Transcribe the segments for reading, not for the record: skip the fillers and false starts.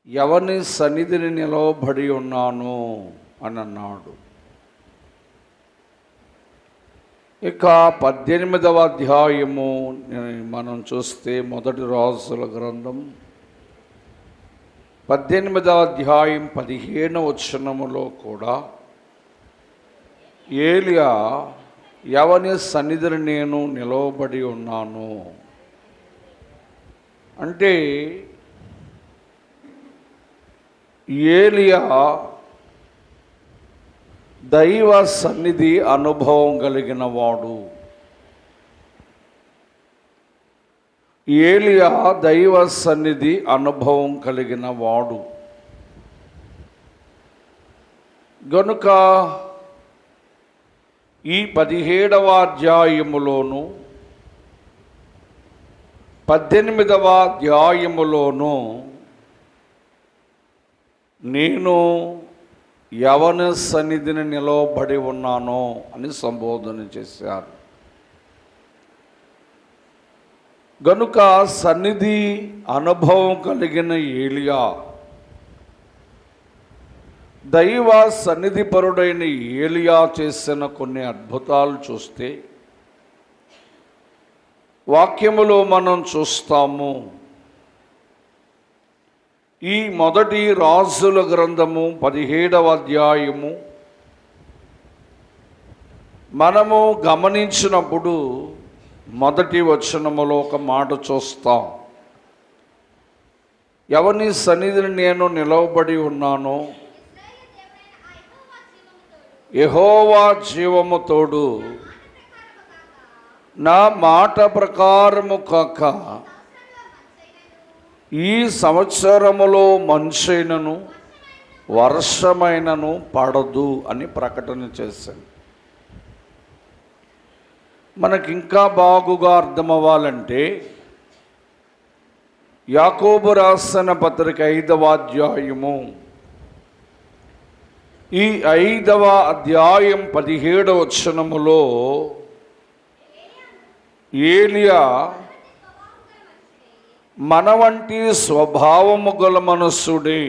ఎవని సన్నిధిని నిలవబడి ఉన్నాను అని అన్నాడు. ఇక 18వ అధ్యాయము మనం చూస్తే మొదటి రాజుల గ్రంథం 18వ అధ్యాయం 15వ వచనములో కూడా ఏలియా ఎవని సన్నిధిని నేను నిలవబడి ఉన్నాను అంటే ఏలియా దైవ సన్నిధి అనుభవం కలిగిన వాడు. ఏలియా దైవ సన్నిధి అనుభవం కలిగిన వాడు గనుక ఈ 17వ అధ్యాయములోను 18వ అధ్యాయములోను నేను ఎవని సన్నిధిని నిలవబడి ఉన్నానో అని సంబోధన చేశారు. గనుక సన్నిధి అనుభవం కలిగిన ఏలియా దైవ సన్నిధిపరుడైన ఏలియా చేసిన కొన్ని అద్భుతాలు చూస్తే వాక్యములో మనం చూస్తాము. ఈ మొదటి రాజుల గ్రంథము 17వ అధ్యాయము మనము గమనించినప్పుడు మొదటి వచనములో ఒక మాట చూస్తాం. ఎవని సన్నిధిని నేను నిలవబడి ఉన్నానో యెహోవా జీవము తోడు నా మాట ప్రకారము కాక ఈ సంవత్సరములో మంచైనను వర్షమైనను పడదు అని ప్రకటన చేశాను. మనకి ఇంకా బాగుగా అర్థమవ్వాలంటే యాకోబు రాసిన పత్రిక 5వ అధ్యాయము ఈ 5వ అధ్యాయం 17వ వచనములో ఏలియా మన వంటి స్వభావము గల మనస్సుడే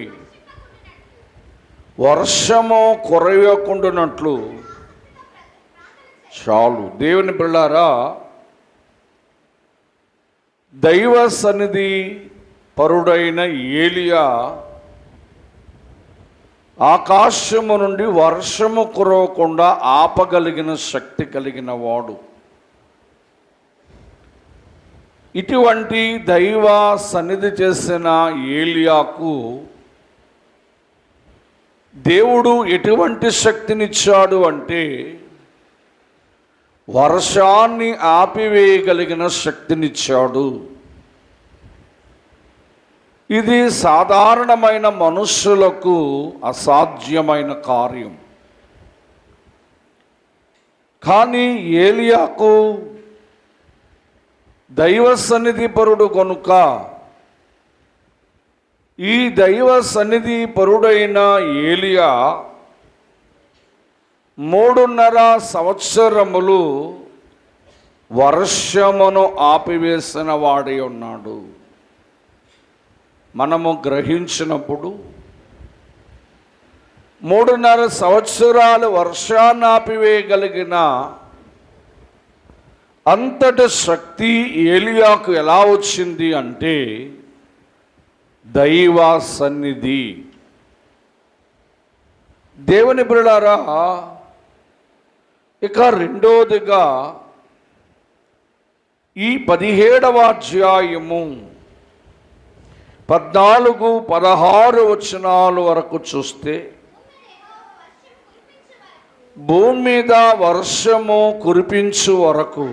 వర్షము కురవకుండానట్లు చాలు. దేవుని పిల్లారా, దైవ సన్నిధి పరుడైన ఏలియా ఆకాశము నుండి వర్షము కురవకుండా ఆపగలిగిన శక్తి కలిగిన వాడు. ఇటువంటి దైవ సన్నిధి చేసిన ఏలియాకు దేవుడు ఎటువంటి శక్తినిచ్చాడు అంటే వర్షాన్ని ఆపివేయగలిగిన శక్తినిచ్చాడు. ఇది సాధారణమైన మనుష్యులకు అసాధ్యమైన కార్యం. కానీ ఏలియాకు దైవ సన్నిధి పరుడు కనుక ఈ దైవ సన్నిధి పరుడైన ఏలియా 3.5 సంవత్సరములు వర్షమును ఆపివేసిన వాడై ఉన్నాడు. మనము గ్రహించినప్పుడు 3.5 సంవత్సరాలు వర్షాన్ని ఆపివేయగలిగిన అంతటి శక్తి ఏలియాకు ఎలా వచ్చింది అంటే దైవ సన్నిధి. దేవుని బిడ్డలారా, ఇక రెండోదిగా ఈ 17వ అధ్యాయము 14-16 వచనాల వరకు చూస్తే భూమి మీద వర్షము కురిపించు వరకు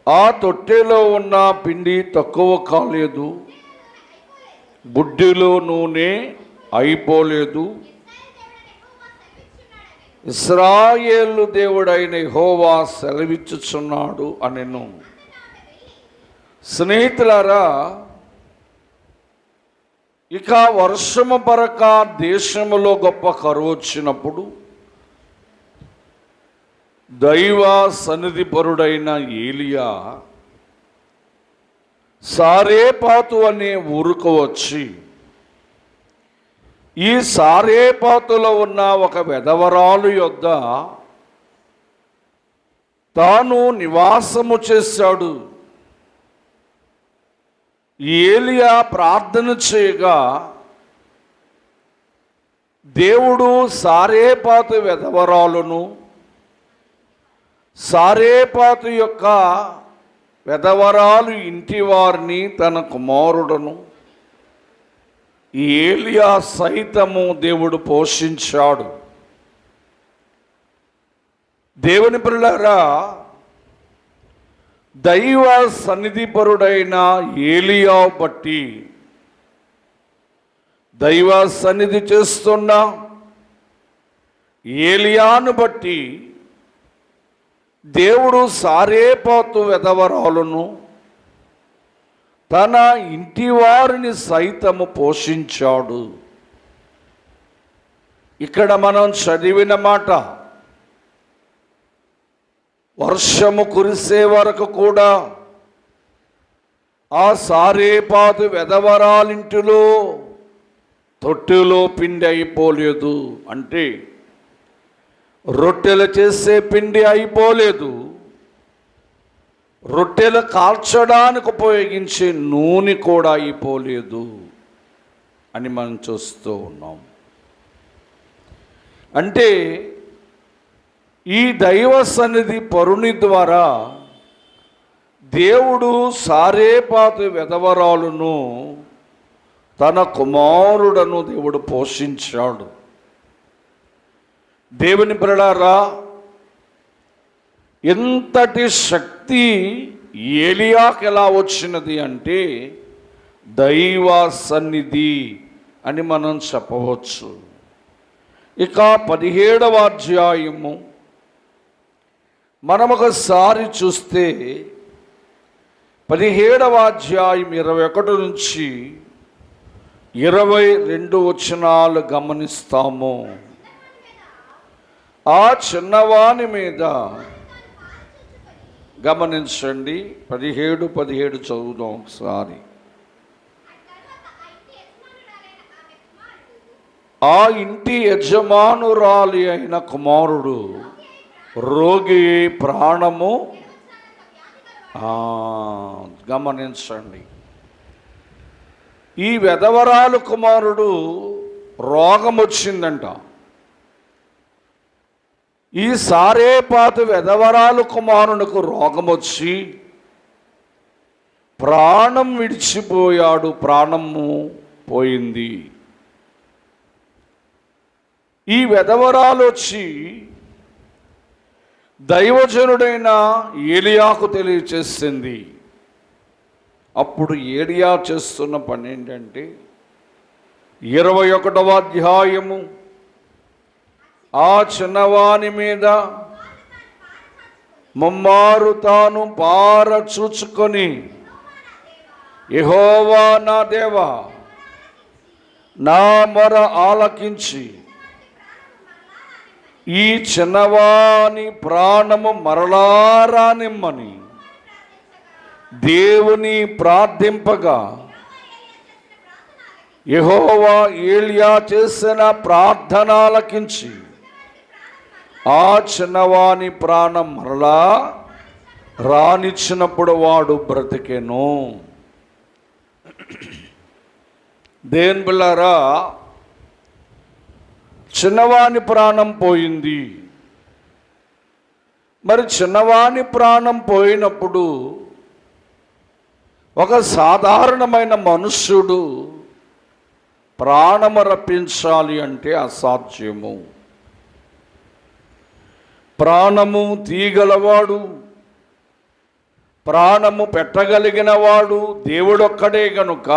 ఆ తొట్టెలో ఉన్న పిండి తక్కువ కాలేదు, బుడ్డిలో నూనె అయిపోలేదు. ఇశ్రాయేలు దేవుడైన యెహోవా సెలవిచ్చుచున్నాడు అనెను. స్నేహితులారా, ఇక వర్షము పరక దేశములో గొప్ప కరువు వచ్చినప్పుడు దైవ సన్నిధి పరుడైన ఏలియా సారేపాతు అనే ఊరుకు వచ్చి ఈ సారేపాతులో ఉన్న ఒక వెధవరాలు యొద్ద తాను నివాసము చేశాడు. ఏలియా ప్రార్థన చేయగా దేవుడు సారేపాతు వెధవరాలును సారేపాతు యొక్క వెధవరాలు ఇంటి వారిని తన కుమారుడును ఏలియా సైతము దేవుడు పోషించాడు. దేవుని పిల్లలారా, దైవ సన్నిధిపరుడైన ఏలియా బట్టి దైవ సన్నిధి చేస్తున్న ఏలియాను బట్టి దేవుడు సారేపాతు వెధవరాలును తన ఇంటి వారిని సైతము పోషించాడు. ఇక్కడ మనం చదివిన మాట, వర్షము కురిసే వరకు కూడా ఆ సారేపాతు వెధవరాలింటిలో తొట్టెలో పిండి అయిపోలేదు. అంటే రొట్టెలు చేసే పిండి అయిపోలేదు, రొట్టెలు కాల్చడానికి ఉపయోగించే నూనె కూడా అయిపోలేదు అని మనం చూస్తూ ఉన్నాం. అంటే ఈ దైవ సన్నిధి పరుని ద్వారా దేవుడు సారేపాతు వెధవరాలును తన కుమారుడను దేవుడు పోషించాడు. దేవుని పిల్లలారా, ఎంతటి శక్తి ఏలియాకు ఎలా వచ్చినది అంటే దైవ సన్నిధి అని మనం చెప్పవచ్చు. ఇక 17వ అధ్యాయము మనం ఒకసారి చూస్తే 17వ అధ్యాయం 21 నుంచి 22 వచనాలు గమనిస్తాము. ఆ చిన్నవాని మీద గమనించండి, 17 చదువుదాం ఒకసారి. ఆ ఇంటి యజమానురాలి అయిన కుమారుడు రోగి ప్రాణము, గమనించండి, ఈ వెధవరాలు కుమారుడు రోగం వచ్చిందంట. ఈ సారేపాతు వెధవరాలు కుమారునికి రోగం వచ్చి ప్రాణం విడిచిపోయాడు, ప్రాణము పోయింది. ఈ వెధవరాలు వచ్చి దైవజనుడైన ఏలియాకు తెలియచేసింది. అప్పుడు ఏలియా చేస్తున్న పని ఏంటంటే 21వ అధ్యాయము ఆ చిన్నవాని మీద ముమ్మారు తాను పార చూచుకొని, యెహోవా నా దేవా, నా మొర ఆలకించి ఈ చిన్నవాని ప్రాణము మరలా రానిమ్మని దేవుని ప్రార్థింపగా యెహోవా ఏలియా చేసిన ప్రార్థన ఆలకించి ఆ చిన్నవాని ప్రాణం మరలా రానిచ్చినప్పుడు వాడు బ్రతికెను. దేవుని బిడ్డలారా, చిన్నవాని ప్రాణం పోయింది. మరి చిన్నవాని ప్రాణం పోయినప్పుడు ఒక సాధారణమైన మనుష్యుడు ప్రాణము రప్పించాలి అంటే అసాధ్యము. ప్రాణము తీయగలవాడు, ప్రాణము పెట్టగలిగిన వాడు దేవుడొక్కడే గనుక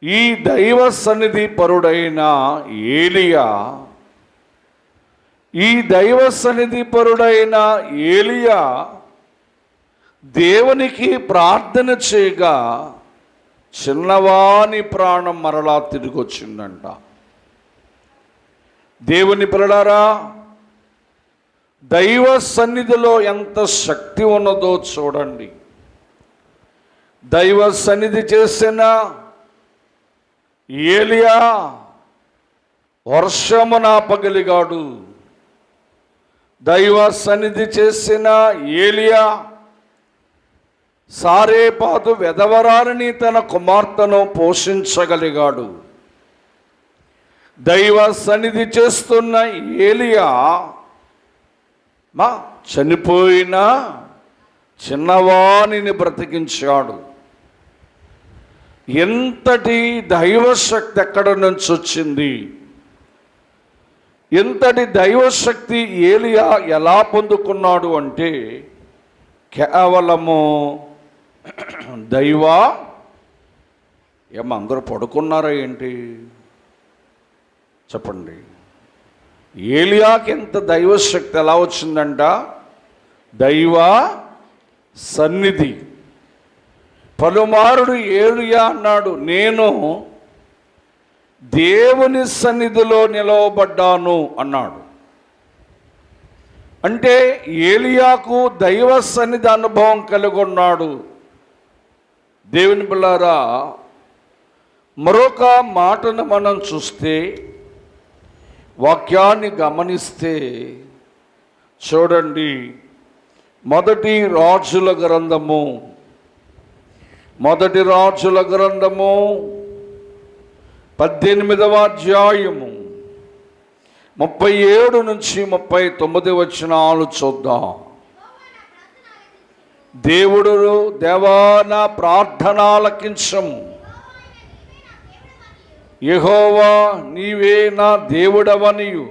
ఈ దైవ సన్నిధి పరుడైన ఏలియా, ఈ దైవ సన్నిధి పరుడైన ఏలియా దేవునికి ప్రార్థన చేయగా చిన్నవాని ప్రాణం మరలా తిరిగి వచ్చిందంట. దేవుని పిల్లలారా, దైవ సన్నిధిలో ఎంత శక్తి ఉన్నదో చూడండి. దైవ సన్నిధి చేసిన ఏలియా వర్షమును ఆపగలిగాడు. దైవ సన్నిధి చేసిన ఏలియా సారేపాతు వెధవరాలిని తన కుమార్తెను పోషించగలిగాడు. దైవ సన్నిధి చేస్తున్న ఏలియా చనిపోయిన చిన్నవాణిని బ్రతికించాడు. ఎంతటి దైవశక్తి ఎక్కడ నుంచి వచ్చింది? ఎంతటి దైవశక్తి ఏలియా ఎలా పొందుకున్నాడు అంటే కేవలము అందరూ పడుకున్నారా ఏంటి చెప్పండి? ఏలియాకి ఎంత దైవశక్తి ఎలా వచ్చిందంట? దైవ సన్నిధి. పలుమారుడు ఏలియా అన్నాడు, నేను దేవుని సన్నిధిలో నిలవబడ్డాను అన్నాడు. అంటే ఏలియాకు దైవ సన్నిధి అనుభవం కలిగి ఉన్నాడు. దేవుని బిడ్డలారా, మరొక మాటను మనం చూస్తే, వాక్యాన్ని గమనిస్తే చూడండి, మొదటి రాజుల గ్రంథము 18వ అధ్యాయము 37 నుంచి 39 వచనాలు చూద్దాం. దేవుడు, దేవా నా ప్రార్థన ఆలకించము, యెహోవా నీవే నా దేవుడవనియు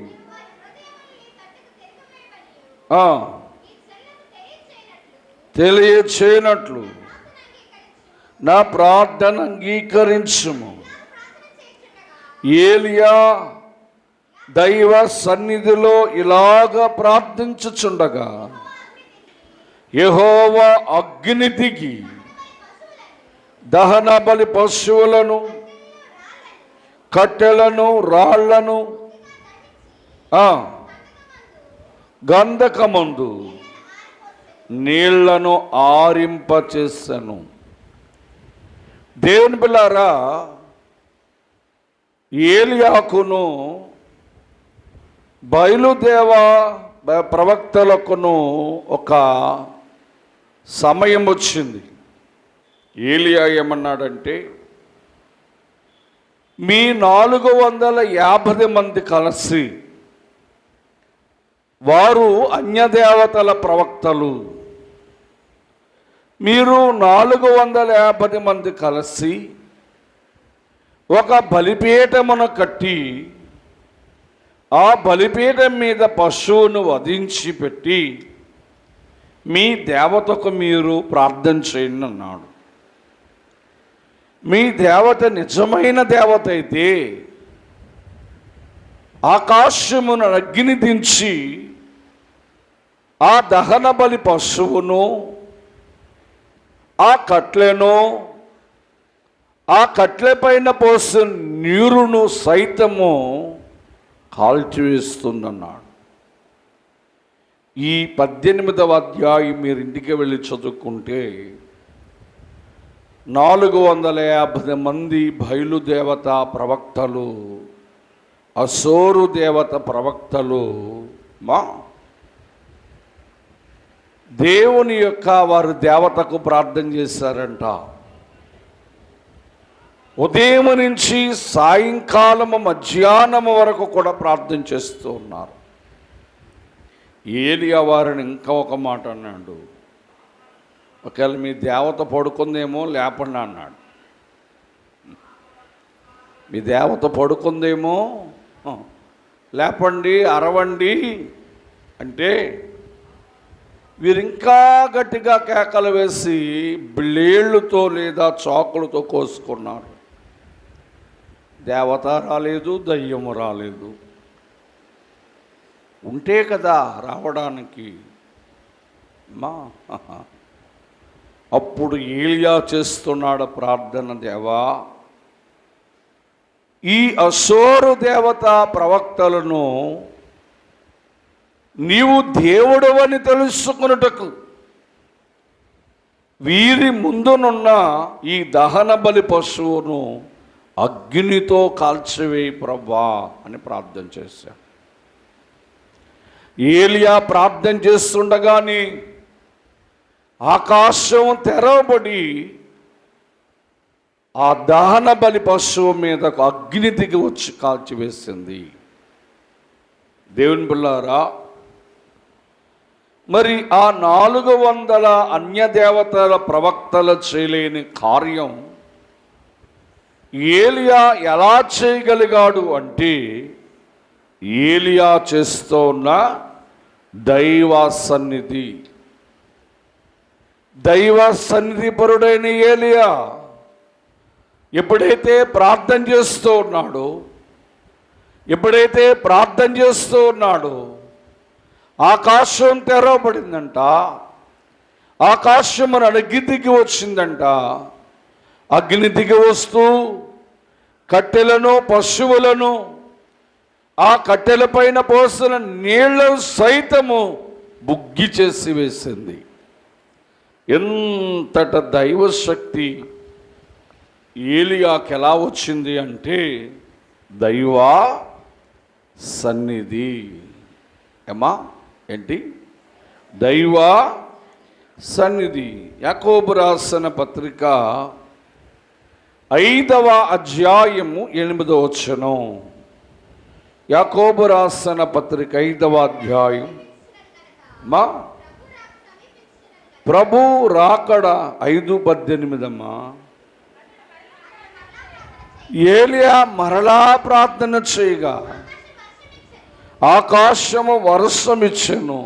తెలియచేయనట్లు నా ప్రార్థన అంగీకరించుము. ఏలియా దైవ సన్నిధిలో ఇలాగ ప్రార్థించుచుండగా యెహోవా అగ్ని దిగి దహన బలి పశువులను, కట్టెలను, రాళ్లను గంధకమందు నీళ్లను ఆరింపచేసెను. దేవుని బిడ్డలారా, ఏలియాకును బయలుదేవ ప్రవక్తలకును ఒక సమయం వచ్చింది. ఏలియా ఏమన్నాడంటే, మీ 450 మంది కలిసి, వారు అన్యదేవతల ప్రవక్తలు, మీరు 450 మంది కలిసి ఒక బలిపీఠమును కట్టి ఆ బలిపీఠం మీద పశువును వధించి పెట్టి మీ దేవతకు మీరు ప్రార్థన చేయండి అన్నాడు. మీ దేవత నిజమైన దేవత అయితే ఆకాశమును అగ్ని దించి ఆ దహన బలి పశువును, ఆ కట్లను, ఆ కట్ల పైన పోసిన నీరును సైతము కాల్చివేస్తుందన్నాడు. ఈ 18వ అధ్యాయం మీరు ఇంటికి వెళ్ళి చదువుకుంటే 450 మంది బయలుదేవత ప్రవక్తలు, అసోరు దేవత ప్రవక్తలు దేవుని యొక్క వారి దేవతకు ప్రార్థన చేశారంట. ఉదయం నుంచి సాయంకాలము మధ్యాహ్నం వరకు కూడా ప్రార్థన చేస్తూ ఉన్నారు. ఏలియా వారిని ఇంకా ఒక మాట అన్నాడు, ఒకవేళ మీ దేవత పడుకుందేమో లేపండి అన్నాడు. మీ దేవత పడుకుందేమో లేపండి, అరవండి అంటే వీరింకా గట్టిగా కేకలు వేసి బ్లేళ్లతో లేదా చాకులతో కోసుకున్నారు. దేవత రాలేదు, దయ్యము రాలేదు. ఉంటే కదా రావడానికి. అప్పుడు ఏలియా చేస్తున్నాడు ప్రార్థన, దేవా ఈ అసోరు దేవత ప్రవక్తలను నీవు దేవుడవని తెలుసుకున్నటకు వీరి ముందునున్న ఈ దహన బలి పశువును అగ్నితో కాల్చివేయి ప్రభువా అని ప్రార్థన చేశాడు. ఏలియా ప్రార్థన చేస్తుండగానే ఆకాశం తెరవబడి ఆ దహన బలి పశువు మీదకు అగ్ని దిగి వచ్చి కాల్చివేసింది. దేవుని బిడ్డలారా, మరి ఆ 400 అన్యదేవతల ప్రవక్తలు చేయలేని కార్యం ఏలియా ఎలా చేయగలిగాడు అంటే, ఏలియా చేస్తూ ఉన్న దైవ సన్నిధి పరుడైన ఏలియా ఎప్పుడైతే ప్రార్థన చేస్తూ ఉన్నాడో ఆకాశం తెరవబడిందంట. ఆకాశం అగ్ని దిగి వచ్చిందంట. అగ్ని దిగి వస్తూ కట్టెలను, పశువులను, ఆ కట్టెల పైన పోసిన నీళ్లను సైతము బుగ్గి చేసి వేసింది. ఎంతట దైవశక్తి ఏలియాకి ఎలా వచ్చింది అంటే, దైవ సన్నిధి. ఏమా ఏంటి? దైవ సన్నిధి. యాకోబు రాసిన పత్రిక 5వ అధ్యాయము 8వ వచనం. యాకోబు రాసిన పత్రిక 5వ అధ్యాయం. మా ప్రభు రాకడ 5:18. ఏలియా మరలా ప్రార్థన చేయగా ఆకాశము వర్షమిచ్చెను.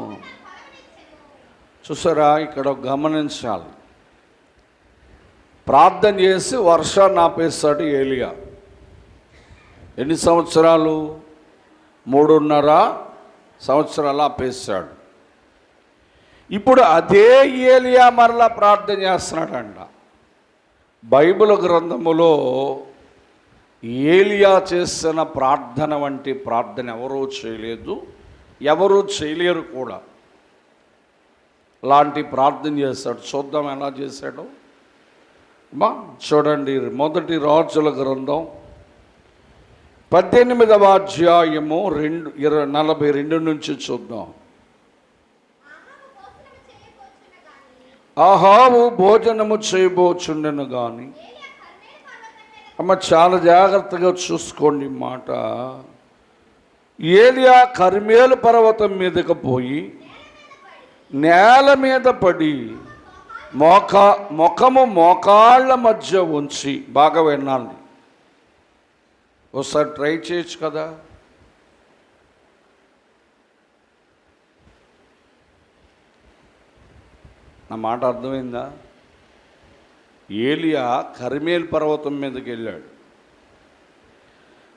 చూసారా, ఇక్కడ గమనించాలి. ప్రార్థన చేసి వర్షాన్ని ఆపేస్తాడు ఏలియా. ఎన్ని సంవత్సరాలు? 3.5 సంవత్సరాలు ఆపేస్తాడు. ఇప్పుడు అదే ఏలియా మరలా ప్రార్థన చేస్తున్నాడంట. బైబిల్ గ్రంథములో ఏలియా చేసిన ప్రార్థన వంటి ప్రార్థన ఎవరూ చేయలేదు, ఎవరూ చేయలేరు కూడా. అలాంటి ప్రార్థన చేశాడు. చూద్దాం ఎలా చేశాడు. చూడండి, 1 రాజుల గ్రంథం 18వ అధ్యాయము 42 నుంచి చూద్దాం. ఆహాబు భోజనము చేయబోచుండెను గాని, చాలా జాగ్రత్తగా చూసుకోండి మాట. ఏలియా కర్మేలు పర్వతం మీదకు పోయి నేల మీద పడి ముఖము మోకాళ్ళ మధ్య ఉంచి, బాగా వినాలి, ఒకసారి ట్రై చేయొచ్చు కదా. నా మాట అర్థమైందా? ఏలియా కర్మేలు పర్వతం మీదకి వెళ్ళాడు.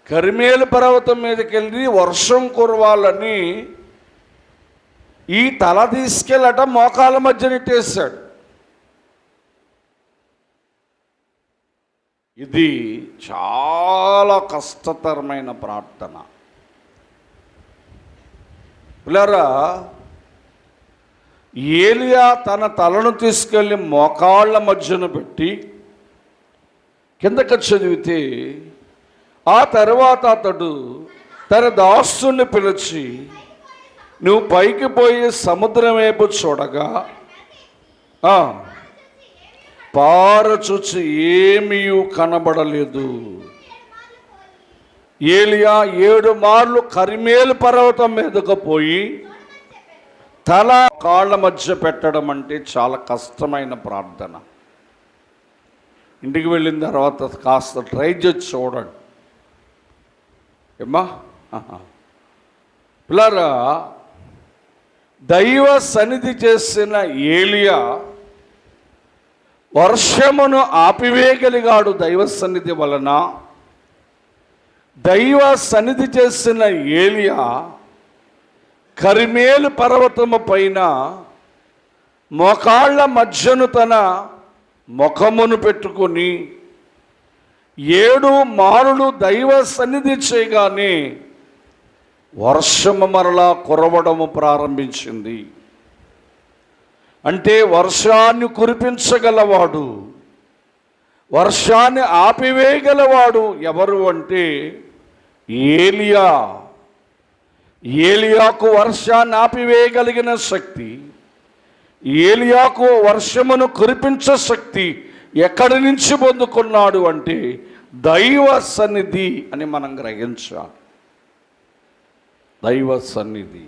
కర్మేలు పర్వతం మీదకి వెళ్ళి వర్షం కురవాలని ఈ తల తీసుకెళ్ళట మోకాళ్ళ మధ్య నెట్టేశాడు. ఇది చాలా కష్టతరమైన ప్రార్థన. పిల్లరా, ఏలియా తన తలను తీసుకెళ్ళి మోకాళ్ళ మధ్యన పెట్టి కిందకి చదివితే, ఆ తర్వాత అతడు తన దాసుని పిలిచి, నువ్వు పైకి పోయి సముద్రం వైపు చూడగా పారచూచి ఏమీ కనబడలేదు. ఏలియా 7 మార్లు కర్మేలు పర్వతం మీదకు పోయి తల కాళ్ళ మధ్య పెట్టడం అంటే చాలా కష్టమైన ప్రార్థన. ఇంటికి వెళ్ళిన తర్వాత కాస్త ట్రై చేసి చూడండి. ఏమ్మా పిల్లరా, దైవ సన్నిధి చేసిన ఏలియా వర్షమును ఆపివేయగలిగాడు దైవ సన్నిధి వలన. దైవ సన్నిధి చేసిన ఏలియా కర్మేలు పర్వతము పైన మోకాళ్ళ మధ్యను తన ముఖమును పెట్టుకొని 7 మారులు దైవ సన్నిధి చేయగానే వర్షము మరలా కురవడము ప్రారంభించింది. అంటే వర్షాన్ని కురిపించగలవాడు, వర్షాన్ని ఆపివేయగలవాడు ఎవరు అంటే ఏలియా. ఏలియాకు వర్షాన్ని ఆపివేయగలిగిన శక్తి, ఏలియాకు వర్షమును కురిపించే శక్తి ఎక్కడి నుంచి పొందుకున్నాడు అంటే దైవ సన్నిధి అని మనం గ్రహించాలి. దైవ సన్నిధి.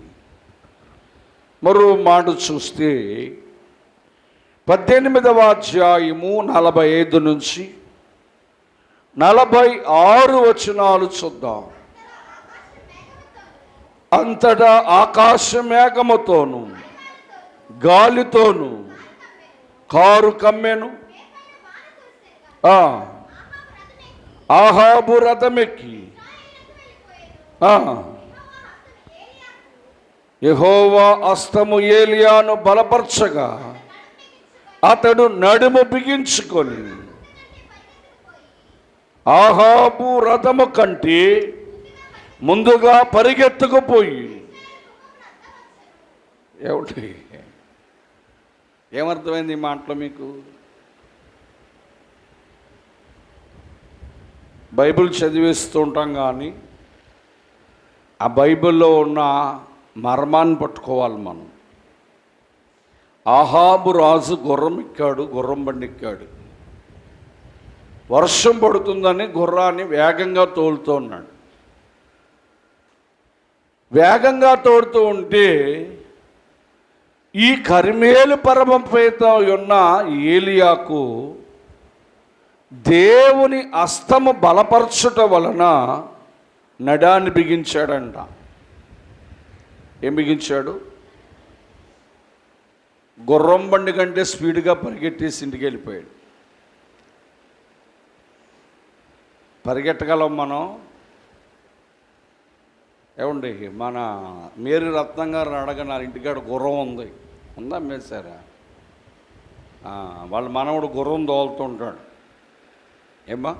మరో మాట చూస్తే 18వ అధ్యాయము 45 నుంచి 46 వచనాలు చూద్దాం. అంతటా ఆకాశ మేఘముతోను గాలితోను కారు కమ్మెను. ఆహాబు రథమెక్కి యెహోవా హస్తము ఏలియాను బలపరచగా అతడు నడుము బిగించుకొని ఆహాబు రథము కంటే ముందుగా పరిగెత్తుకుపోయి. ఏమిటి, ఏమర్థమైంది ఈ మాటలో మీకు? బైబిల్ చదివిస్తూ ఉంటాం కానీ ఆ బైబిల్లో ఉన్న మర్మాన్ని పట్టుకోవాలి మనం. ఆహాబు రాజు గుర్రం ఎక్కాడు, గుర్రం బండి ఎక్కాడు. వర్షం పడుతుందని గుర్రాన్ని వేగంగా తోలుతూ ఉన్నాడు. వేగంగా తోడుతూ ఉంటే ఈ కరిమేలు పర్వతంపైన ఉన్న ఏలియాకు దేవుని హస్తము బలపరచుట వలన నడాన్ని బిగించాడంట. ఏం బిగించాడు? గుర్రం బండి కంటే స్పీడ్గా పరిగెట్టేసి ఇంటికి వెళ్ళిపోయాడు. పరిగెట్టగలం మనం? ఏమండి, మన మేరీ రత్నం గారు అడగనారు, ఇంటికాడ గుర్రం ఉంది, ఉందా అమ్మేశారా? వాళ్ళ మనవడు గుర్రం తోలుతుంటాడు. ఏమ్మా,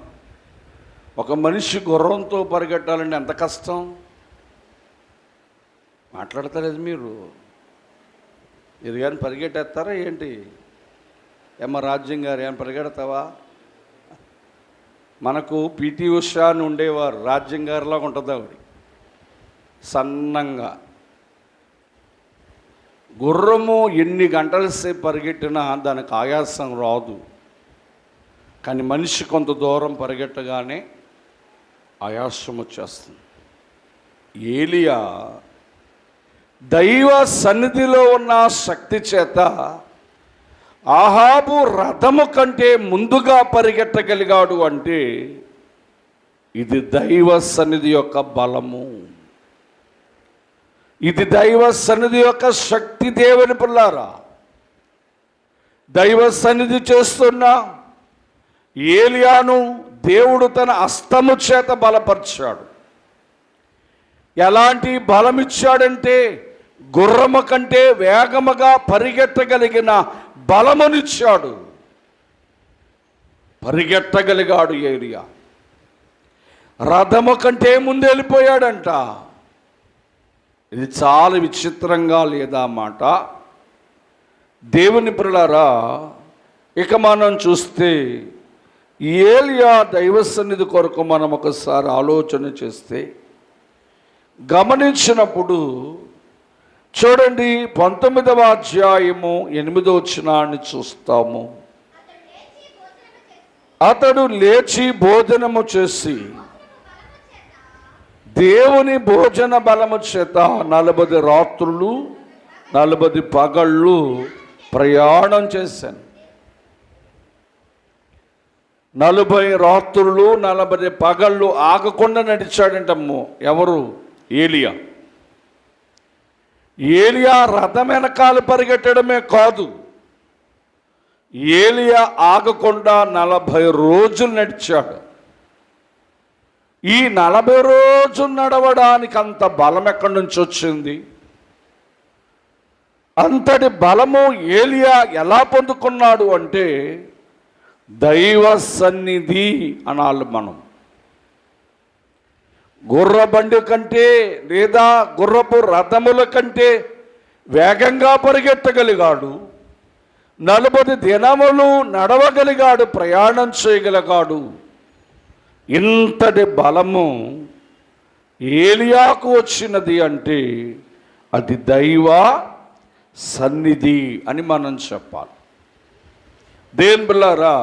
ఒక మనిషి గుర్రంతో పరిగెట్టాలంటే ఎంత కష్టం. మాట్లాడతలేదు మీరు? ఇది కానీ పరిగెట్టేస్తారా ఏంటి? ఏమ్మా రాజ్యం గారు, ఏం పరిగెడతావా? మనకు పిటి ఉషా అని ఉండేవారు, రాజ్యం గారిలాగా ఉంటుంది ఆవిడ, సన్నంగా. గుర్రము ఎన్ని గంటల సేపు పరిగెట్టినా దానికి ఆయాసం రాదు, కానీ మనిషి కొంత దూరం పరిగెట్టగానే ఆయాసం వచ్చేస్తుంది. ఏలియా దైవ సన్నిధిలో ఉన్న శక్తి చేత ఆహాబు రథము కంటే ముందుగా పరిగెట్టగలిగాడు అంటే ఇది దైవ సన్నిధి యొక్క బలము, ఇది దైవ సన్నిధి యొక్క శక్తి. దేవుని పిల్లారా, దైవ సన్నిధి చేస్తున్న ఏలియాను దేవుడు తన హస్తము చేత బలపరిచాడు. ఎలాంటి బలం ఇచ్చాడంటే గుర్రము కంటే వేగముగా పరిగెత్తగలిగిన బలమునిచ్చాడు. పరిగెత్తగలిగాడు ఏలియా. రథము కంటే ముందు వెళ్ళిపోయాడంట. ఇది చాలా విచిత్రంగా లేదా మాట? దేవుని ప్రియులారా, ఇక మనం చూస్తే ఏలియా దైవ సన్నిధి కొరకు మనం ఒకసారి ఆలోచన చేస్తే గమనించినప్పుడు చూడండి, 19వ అధ్యాయము 8వ వచనాన్ని చూస్తాము. అతడు లేచి భోజనము చేసి దేవుని భోజన బలము చేత 40 రాత్రులు 40 పగళ్ళు ప్రయాణం చేశాను. 40 రాత్రులు 40 పగళ్ళు ఆగకుండా నడిచాడంటమ్మో. ఎవరు? ఏలియా. ఏలియా రథం వెనకాల పరిగెట్టడమే కాదు, ఏలియా ఆగకుండా 40 రోజులు నడిచాడు. ఈ 40 రోజులు నడవడానికి అంత బలం ఎక్కడి నుంచి వచ్చింది? అంతటి బలము ఏలియా ఎలా పొందుకున్నాడు అంటే దైవ సన్నిధి అనాలి మనం. గుర్రబండి కంటే లేదా గుర్రపు రథముల కంటే వేగంగా పరిగెత్తగలిగాడు. 40 దినములు నడవగలిగాడు, ప్రయాణం చేయగలిగాడు. ఇంతటి బలము ఏలియాకు వచ్చినది అంటే అది దైవ సన్నిధి అని మనం చెప్పాలి. దేవుని బిడ్డలారా,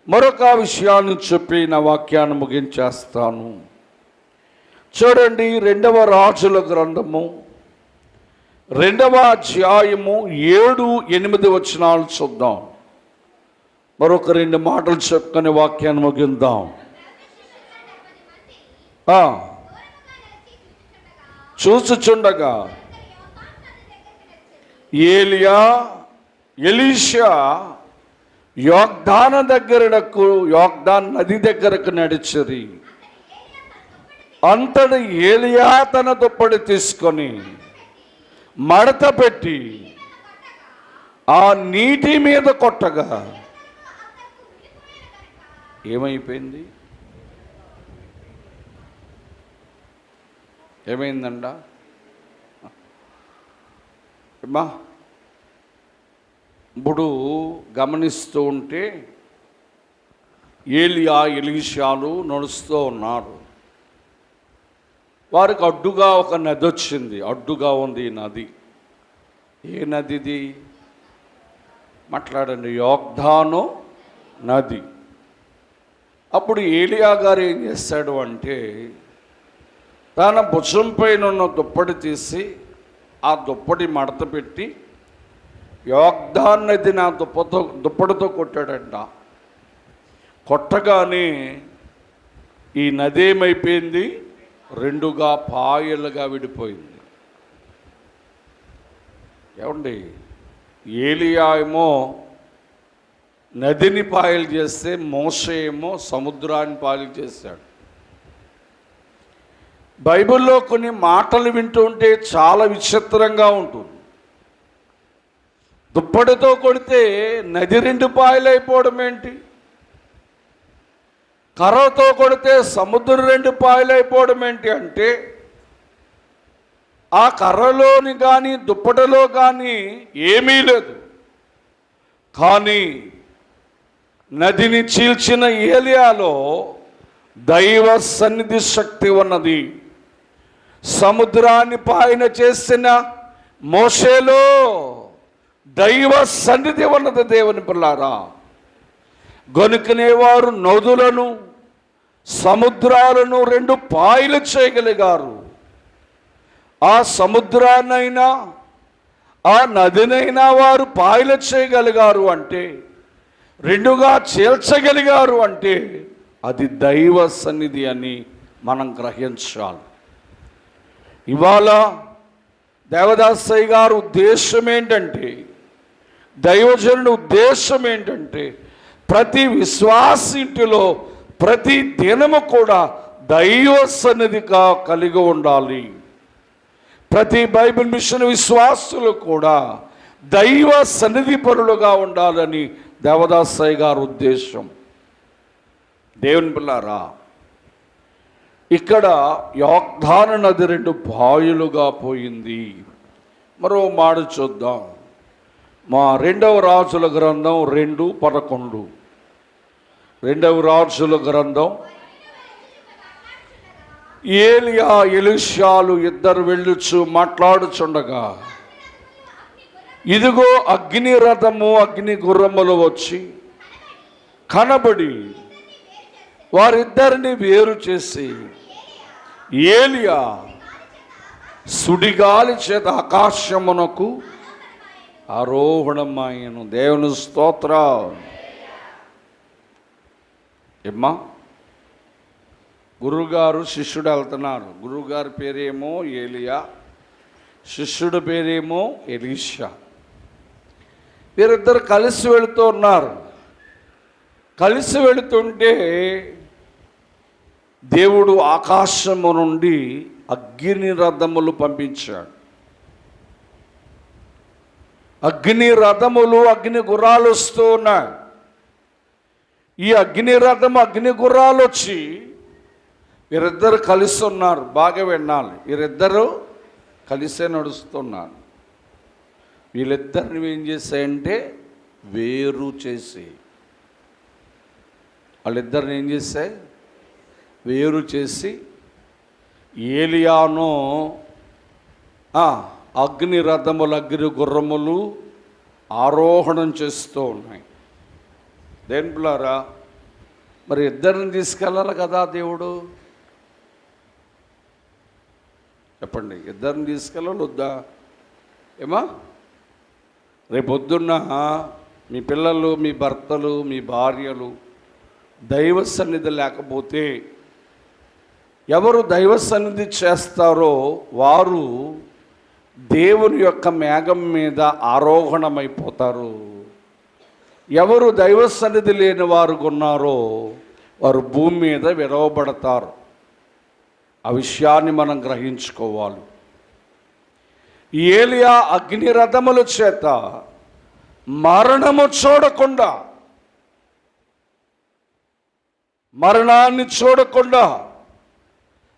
మరొక విషయాన్ని చెప్పి నా వాక్యాన్ని ముగించేస్తాను. చూడండి, 2వ రాజుల గ్రంథము 2వ అధ్యాయము 7-8 వచనాలు చూద్దాం. మరొక 2 మాటలు చెప్పుకొని వాక్యాన్ని ముగిందాం. చూచుచుండగా ఎలీషా యోర్దాను నది దగ్గరకు నడిచిరి. అంతటి ఏలియా తన దుప్పటి తీసుకొని మడత పెట్టి ఆ నీటి మీద కొట్టగా ఏమైపోయింది? ఏమైందంట? ఇప్పుడు గమనిస్తూ ఉంటే ఎలీషాలు నడుస్తూ ఉన్నారు. వారికి అడ్డుగా ఒక నది వచ్చింది. అడ్డుగా ఉంది ఈ నది. ఏ నదిది? మాట్లాడండి. యోర్దాను నది. అప్పుడు ఏలియా గారు ఏం చేశాడు అంటే, తన భుజం పైన ఉన్న దుప్పటి తీసి ఆ దుప్పటి మడత పెట్టి యోర్దాను నది నా దుప్పటితో కొట్టాడంట. కొట్టగానే ఈ నది ఏమైపోయింది? 2గా పాయలుగా విడిపోయింది. ఏమండి, ఏలియా ఏమో నదిని పాయలు చేస్తే మోషే ఏమో సముద్రాన్ని పాయలు చేశాడు. బైబిల్లో కొన్ని మాటలు వింటూ ఉంటే చాలా విచిత్రంగా ఉంటుంది. దుప్పటితో కొడితే నది 2 పాయలు అయిపోవడం ఏంటి? కర్రతో కొడితే సముద్రం 2 పాయలు అయిపోవడం ఏంటి అంటే, ఆ కర్రలోని కానీ దుప్పటిలో కానీ ఏమీ లేదు. కానీ నదిని చీల్చిన ఏలియాలో దైవ సన్నిధి శక్తి ఉన్నది. సముద్రాన్ని పాయన చేసిన మోషేలో దైవ సన్నిధి ఉన్నది. దేవుని పిల్లారా, గనుకనే వారు నదులను సముద్రాలను 2 పాయలు చేయగలిగారు. ఆ సముద్రాన్నైనా ఆ నదినైనా వారు పాయలు చేయగలిగారు అంటే, 2గా చీల్చగలిగారు అంటే అది దైవ సన్నిధి అని మనం గ్రహించాలి. ఇవాళ దేవదాసయ్య గారు ఉద్దేశం ఏంటంటే, దైవజనుడి ఉద్దేశం ఏంటంటే, ప్రతి విశ్వాసింటిలో ప్రతి దినము కూడా దైవ సన్నిధిగా కలిగి ఉండాలి. ప్రతి బైబిల్ మిషన్ విశ్వాసులు కూడా దైవ సన్నిధి పరులుగా ఉండాలని దేవదాసయ్య గారి ఉద్దేశం. దేవుని పిల్లారా, ఇక్కడ యోర్దాను నది 2 పాయలుగా పోయింది. మరో మాట చూద్దాం. మా 2వ రాజుల గ్రంథం 2:11. 2వ రాజుల గ్రంథం. ఏలియా ఎలీషాలు ఇద్దరు వెళ్ళుచు మాట్లాడుచుండగా ఇదిగో అగ్ని రథము అగ్ని గుర్రములు వచ్చి కనబడి వారిద్దరిని వేరు చేసి ఏలియా సుడిగాలి చేత ఆకాశమునకు ఆరోహణమాయను. దేవుని స్తోత్రం. ఏమ్మా, గురువుగారు శిష్యుడు వెళ్తున్నారు. గురువుగారి పేరేమో ఏలియా, శిష్యుడి పేరేమో ఎలీషా. వీరిద్దరు కలిసి వెళుతూ ఉన్నారు. కలిసి వెళుతుంటే దేవుడు ఆకాశము నుండి అగ్ని రథములు పంపించాడు. అగ్ని రథములు అగ్ని గుర్రాలు వస్తూ ఉన్నాయి. ఈ అగ్ని రథము అగ్ని గుర్రాలు వచ్చి వీరిద్దరు కలిసి ఉన్నారు. బాగా వినాలి, వీరిద్దరూ కలిసే నడుస్తున్నారు. వీళ్ళిద్దరిని ఏం చేశాయంటే వేరు చేసి, వాళ్ళిద్దరిని ఏం చేశాయి? వేరు చేసి ఏలియాను అగ్ని రథములు, అగ్ని గుర్రములు ఆరోహణం చేస్తూ ఉన్నాయి. దేని పిల్లారా, మరి ఇద్దరిని తీసుకెళ్ళాలి కదా దేవుడు. చెప్పండి, ఇద్దరిని తీసుకెళ్ళాలి వద్దా? ఏమా రేపొద్దున్న మీ పిల్లలు, మీ భర్తలు, మీ భార్యలు దైవ సన్నిధి లేకపోతే ఎవరు దైవ సన్నిధి చేస్తారో వారు దేవుని యొక్క మేఘం మీద ఆరోహణమైపోతారు. ఎవరు దైవ సన్నిధి లేని వారు ఉన్నారో వారు భూమి మీద విడవబడతారు. ఆ విషయాన్ని మనం గ్రహించుకోవాలి. ఏలియా అగ్ని రథముల చేత మరణము చూడకుండా, మరణాన్ని చూడకుండా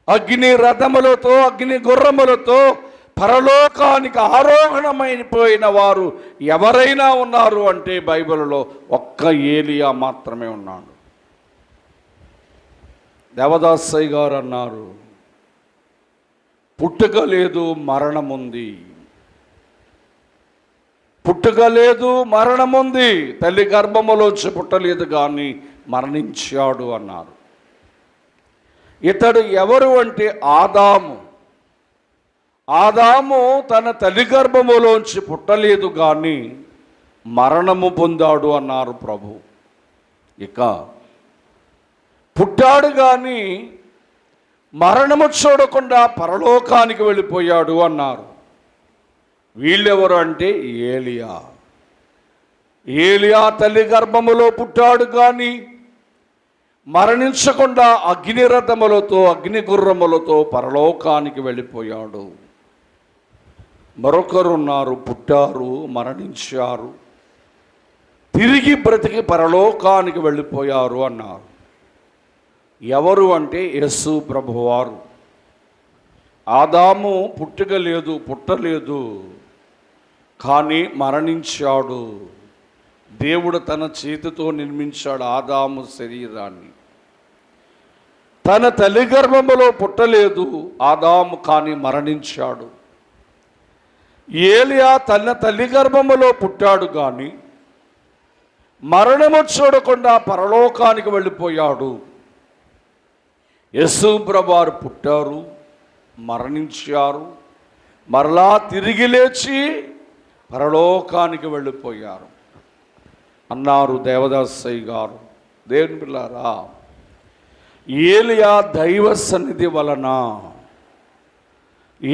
అగ్ని రథములతో, అగ్ని గుర్రములతో పరలోకానికి ఆరోహణమైపోయిన వారు ఎవరైనా ఉన్నారు అంటే బైబిల్లో ఒక్క ఏలియా మాత్రమే ఉన్నాడు. దేవదాసయ్య గారు అన్నారు, పుట్టుక లేదు, మరణముంది. పుట్టుక లేదు, మరణముంది. తల్లి గర్భములోంచి పుట్టలేదు కానీ మరణించాడు అన్నారు. ఇతడు ఎవరు అంటే ఆదాము. ఆదాము తన తల్లి గర్భములోంచి పుట్టలేదు కానీ మరణము పొందాడు అన్నారు ప్రభు. ఇక పుట్టాడు కానీ మరణము చూడకుండా పరలోకానికి వెళ్ళిపోయాడు అన్నారు. వీళ్ళెవరు అంటే ఏలియా. ఏలియా తల్లి గర్భములో పుట్టాడు కానీ మరణించకుండా అగ్నిరథములతో, అగ్ని గుర్రములతో పరలోకానికి వెళ్ళిపోయాడు. మరొకరున్నారు, పుట్టారు, మరణించారు, తిరిగి బ్రతికి పరలోకానికి వెళ్ళిపోయారు అన్నారు. ఎవరు అంటే యేసు ప్రభువారు. ఆదాము పుట్టుక లేదు, పుట్టలేదు కానీ మరణించాడు. దేవుడు తన చేతితో నిర్మించాడు ఆదాము శరీరాన్ని. తన తల్లి గర్భములో పుట్టలేదు ఆదాము కానీ మరణించాడు. ఏలియా తన తల్లి గర్భములో పుట్టాడు కానీ మరణము చూడకుండా పరలోకానికి వెళ్ళిపోయాడు. యేసు ప్రభువారు పుట్టారు, మరణించారు, మరలా తిరిగి లేచి పరలోకానికి వెళ్ళిపోయారు అన్నారు దేవదాసయ్య గారు. దేవుని పిల్లారా, ఏలియా దైవ సన్నిధి వలన,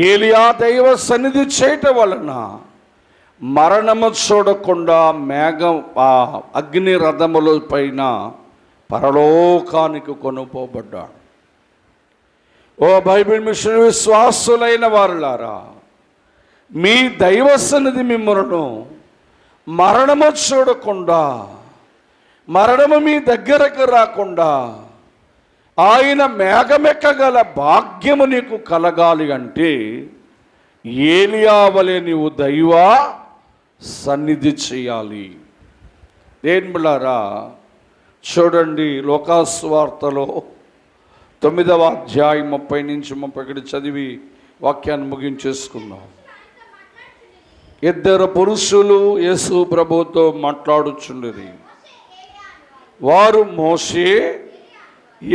ఏలియా దైవ సన్నిధి చేయటం వలన మరణము చూడకుండా మేఘం అగ్ని రథముల పైన పరలోకానికి కొనుపోబడ్డాడు. ఓ బైబిల్ మిషన్ విశ్వాసులైన వారులారా, మీ దైవ సన్నిధి మిమ్మల్ని మరణము చూడకుండా, మరణము మీ దగ్గరకు రాకుండా ఆయన మేఘమెక్కగల భాగ్యము నీకు కలగాలి అంటే ఏలియా వలె నీవు దైవ సన్నిధి చేయాలి. దేనిలారా చూడండి, లోకాసువార్తలో 9వ అధ్యాయం 30 నుంచి 31 చదివి వాక్యాన్ని ముగించేసుకుందాం. ఇద్దరు పురుషులు యేసు ప్రభుతో మాట్లాడుచుండిరి. వారు మోషే,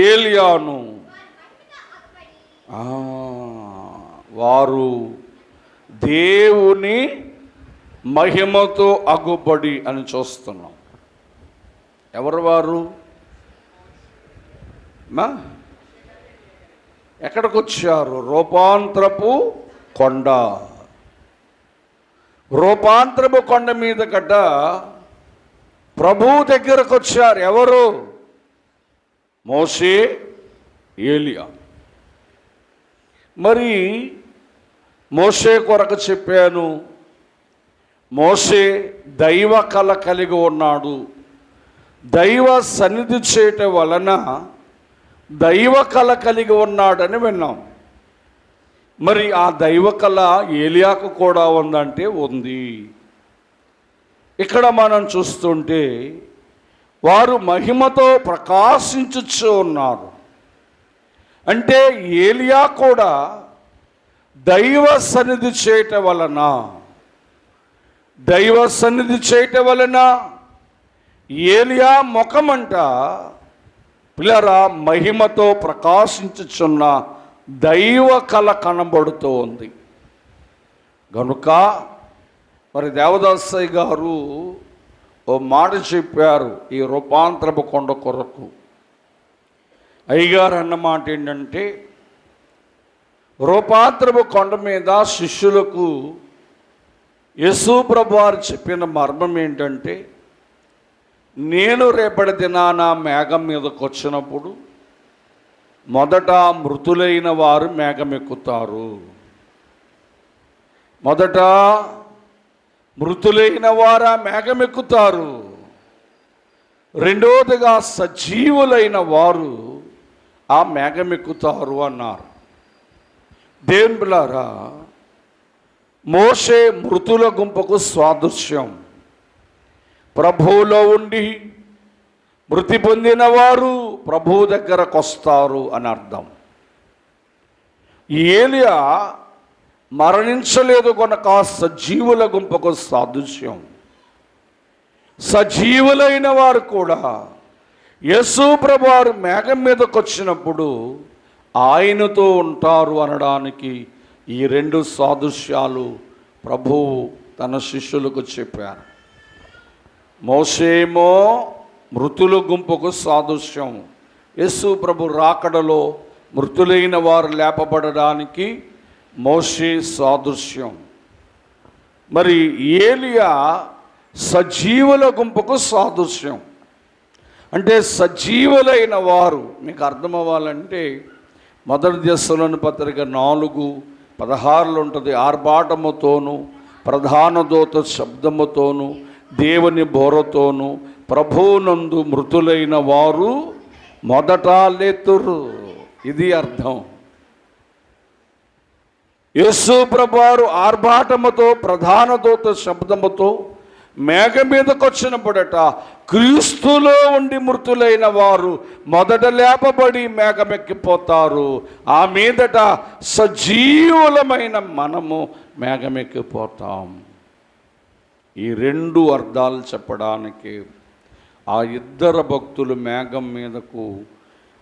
ఏలియాను. వారు దేవుని మహిమతో అగుపడి అని చూస్తున్నాం. ఎవరు వారు? ఎక్కడికి వచ్చారు? రూపాంతరపు కొండ. రూపాంతరపు కొండ మీద గడ్డ ప్రభువు దగ్గరకు వచ్చారు. ఎవరు? మోషే, ఏలియా. మరి మోషే కొరకు చెప్పాను, మోషే దైవ కళ కలిగి ఉన్నాడు. దైవ సన్నిధి చేయటం వలన దైవ కళ కలిగి ఉన్నాడని విన్నాం. మరి ఆ దైవ కళ ఏలియాకు కూడా ఉందంటే ఉంది. ఇక్కడ మనం చూస్తుంటే వారు మహిమతో ప్రకాశించుచు ఉన్నారు. అంటే ఏలియా కూడా దైవ సన్నిధి చేయటం వలన ఏలియా ముఖమంట పిల్లరా మహిమతో ప్రకాశించుచున్న దైవ కళ కనబడుతూ ఉంది. గనుక మరి దేవదాసయ్య గారు ఓ మాట చెప్పారు ఈ రూపాంతరపు కొండ కొరకు. అయ్యగారు అన్నమాట ఏంటంటే, రూపాంతరపు కొండ మీద శిష్యులకు యేసు ప్రభువు వారు చెప్పిన మర్మం ఏంటంటే, నేను రేపటి దినాన మేఘం మీదకి వచ్చినప్పుడు మొదట మృతులైన వారు మేఘం ఎక్కుతారు. మొదట మృతులైన వారు మేఘం ఎక్కుతారు. రెండవదిగా సజీవులైన వారు ఆ మేఘం ఎక్కుతారు అన్నారు. దేవుని బిడ్డలారా, మోషే మృతుల గుంపుకు సాదృశ్యం. ప్రభువులో ఉండి మృతి పొందిన వారు ప్రభువు దగ్గరకు వస్తారు అని అర్థం. ఏలియా మరణించలేదు కనుక సజీవుల గుంపుకు సాదృశ్యం. సజీవులైన వారు కూడా యేసు ప్రభువు వారు మేఘం మీదకి వచ్చినప్పుడు ఆయనతో ఉంటారు అనడానికి ఈ రెండు సాదృశ్యాలు ప్రభువు తన శిష్యులకు చెప్పారు. మోషేమో మృతుల గుంపుకు సాదృశ్యం. యేసు ప్రభు రాకడలో మృతులైన వారు లేపబడడానికి మోషే సాదృశ్యం. మరి ఏలియా సజీవుల గుంపుకు సాదృశ్యం. అంటే సజీవులైన వారు మీకు అర్థమవ్వాలంటే మొదటి దశలోని పత్రిక 4:16 ఉంటుంది. ఆర్భాటముతోనూ ప్రధాన దూత శబ్దముతోనూ దేవుని బోరతోనూ ప్రభువునందు మృతులైన వారు మొదట లేతురు. ఇది అర్థం. యేసు ప్రభువారు ఆర్భాటముతో ప్రధాన దూత శబ్దముతో మేఘం మీదకి వచ్చినప్పుడట క్రీస్తులో ఉండి మృతులైన వారు మొదట లేపబడి మేఘమెక్కిపోతారు. ఆ మీదట సజీవులమైన మనము మేఘమెక్కిపోతాం. ఈ రెండు అర్థాలు చెప్పడానికి ఆ ఇద్దరు భక్తులు మేఘం మీదకు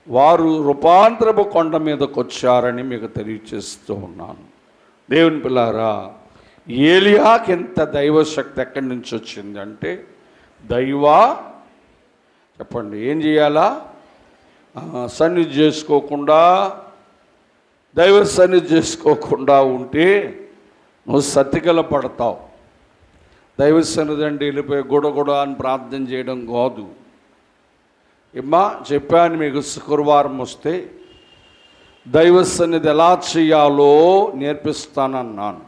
వారు రూపాంతరపు కొండ మీదకు వచ్చారని మీకు తెలియచేస్తూ ఉన్నాను. దేవుని పిల్లారా, ఏలియాకి ఎంత దైవశక్తి ఎక్కడి నుంచి వచ్చింది అంటే, చెప్పండి ఏం చేయాలా? సన్నిధి చేసుకోకుండా దైవ సన్నిధి చేసుకోకుండా ఉంటే నువ్వు సతికల పడతావు. దైవ సన్నిధి అంటే వెళ్ళిపోయి గుడగుడ అని ప్రార్థన చేయడం కాదు. ఇమ్మా చెప్పాను మీకు, శుక్రవారం వస్తే దైవ సన్నిధి ఎలా చేయాలో నేర్పిస్తానన్నాను.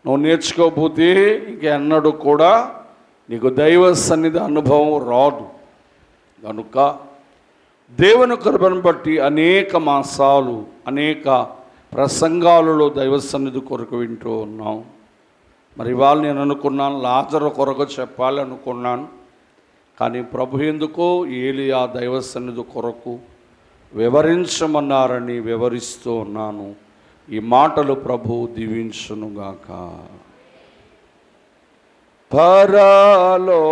నువ్వు నేర్చుకోకపోతే ఇంకెన్నడూ కూడా నీకు దైవ సన్నిధి అనుభవం రాదు. కనుక దేవుని కృపను బట్టి అనేక మాసాలు అనేక ప్రసంగాలలో దైవ సన్నిధి కొరకు వింటూ ఉన్నాం. మరి ఇవాళ నేను అనుకున్నాను లాజరు కొరకు చెప్పాలి అనుకున్నాను. కానీ ప్రభు ఎందుకో ఏలియా దైవ సన్నిధి కొరకు వివరించమన్నారని వివరిస్తూ ఉన్నాను. ఈ మాటలు ప్రభు దీవించునుగాక. పరలో